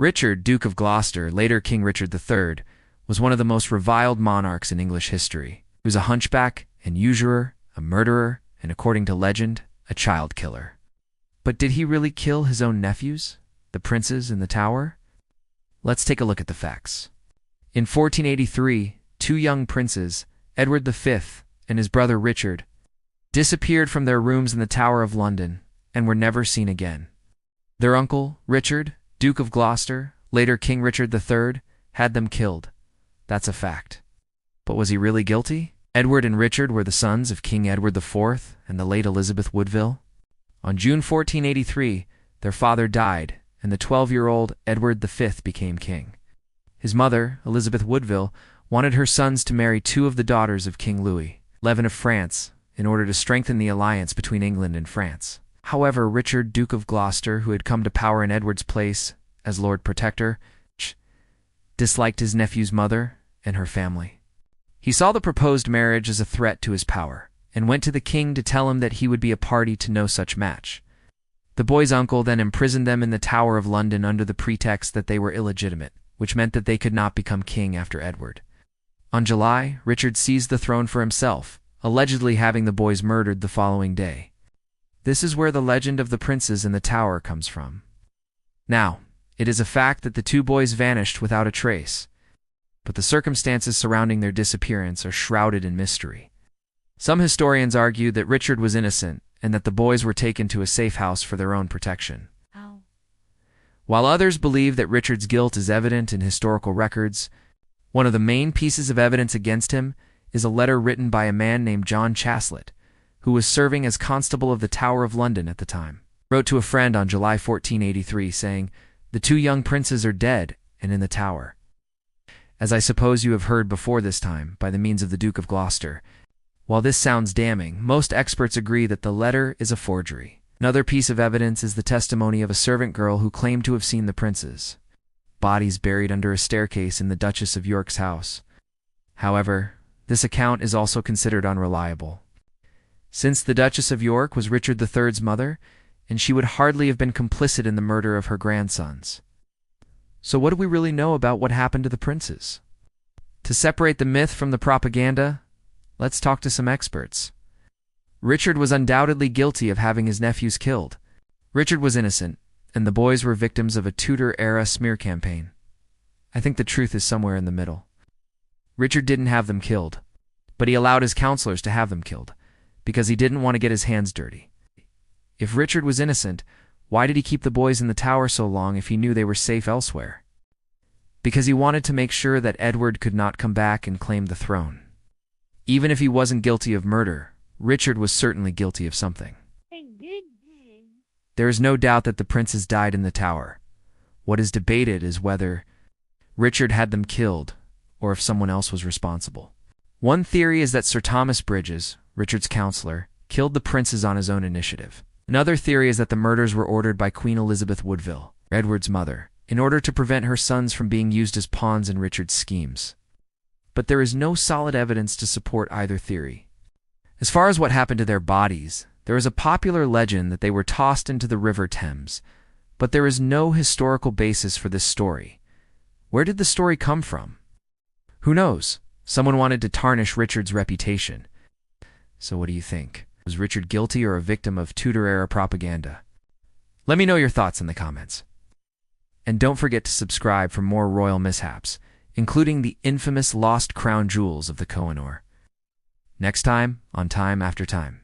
Richard, Duke of Gloucester, later King Richard III, was one of the most reviled monarchs in English history. He was a hunchback, an usurer, a murderer, and according to legend, a child killer. But did he really kill his own nephews, the princes in the Tower? Let's take a look at the facts. In 1483, two young princes, Edward V and his brother Richard, disappeared from their rooms in the Tower of London and were never seen again. Their uncle, Richard, Duke of Gloucester, later King Richard III, had them killed. That's a fact. But was he really guilty? Edward and Richard were the sons of King Edward IV and the late Elizabeth Woodville. On June 1483, their father died, and the 12-year-old Edward V became king. His mother, Elizabeth Woodville, wanted her sons to marry two of the daughters of King Louis XI of France in order to strengthen the alliance between England and France. However, Richard, Duke of Gloucester, who had come to power in Edward's place as Lord Protector, disliked his nephew's mother and her family. He saw the proposed marriage as a threat to his power, and went to the king to tell him that he would be a party to no such match. The boy's uncle then imprisoned them in the Tower of London under the pretext that they were illegitimate, which meant that they could not become king after Edward. On July, Richard seized the throne for himself, allegedly having the boys murdered the following day. This is where the legend of the princes in the Tower comes from. Now, it is a fact that the two boys vanished without a trace, but the circumstances surrounding their disappearance are shrouded in mystery. Some historians argue that Richard was innocent and that the boys were taken to a safe house for their own protection. While others believe that Richard's guilt is evident in historical records, one of the main pieces of evidence against him is a letter written by a man named John Chaslet, who was serving as constable of the Tower of London at the time. He wrote to a friend on July 1483 saying, "The two young princes are dead and in the Tower." As I suppose you have heard before this time, by the means of the Duke of Gloucester. While this sounds damning, most experts agree that the letter is a forgery. Another piece of evidence is the testimony of a servant girl who claimed to have seen the princes' bodies buried under a staircase in the Duchess of York's house. However, this account is also considered unreliable, since the Duchess of York was Richard III's mother, and she would hardly have been complicit in the murder of her grandsons. So what do we really know about what happened to the princes? To separate the myth from the propaganda, let's talk to some experts. Richard was undoubtedly guilty of having his nephews killed. Richard was innocent, and the boys were victims of a Tudor-era smear campaign. I think the truth is somewhere in the middle. Richard didn't have them killed, but he allowed his counselors to have them killed, because he didn't want to get his hands dirty. If Richard was innocent, why did he keep the boys in the Tower so long if he knew they were safe elsewhere? Because he wanted to make sure that Edward could not come back and claim the throne. Even if he wasn't guilty of murder, Richard was certainly guilty of something. There is no doubt that the princes died in the Tower. What is debated is whether Richard had them killed or if someone else was responsible. One theory is that Sir Thomas Bridges, Richard's counselor, killed the princes on his own initiative. Another theory is that the murders were ordered by Queen Elizabeth Woodville, Edward's mother, in order to prevent her sons from being used as pawns in Richard's schemes. But there is no solid evidence to support either theory. As far as what happened to their bodies, there is a popular legend that they were tossed into the River Thames, but there is no historical basis for this story. Where did the story come from? Who knows? Someone wanted to tarnish Richard's reputation. So what do you think? Was Richard guilty or a victim of Tudor-era propaganda? Let me know your thoughts in the comments. And don't forget to subscribe for more royal mishaps, including the infamous lost crown jewels of the Kohinoor. Next time on Time After Time.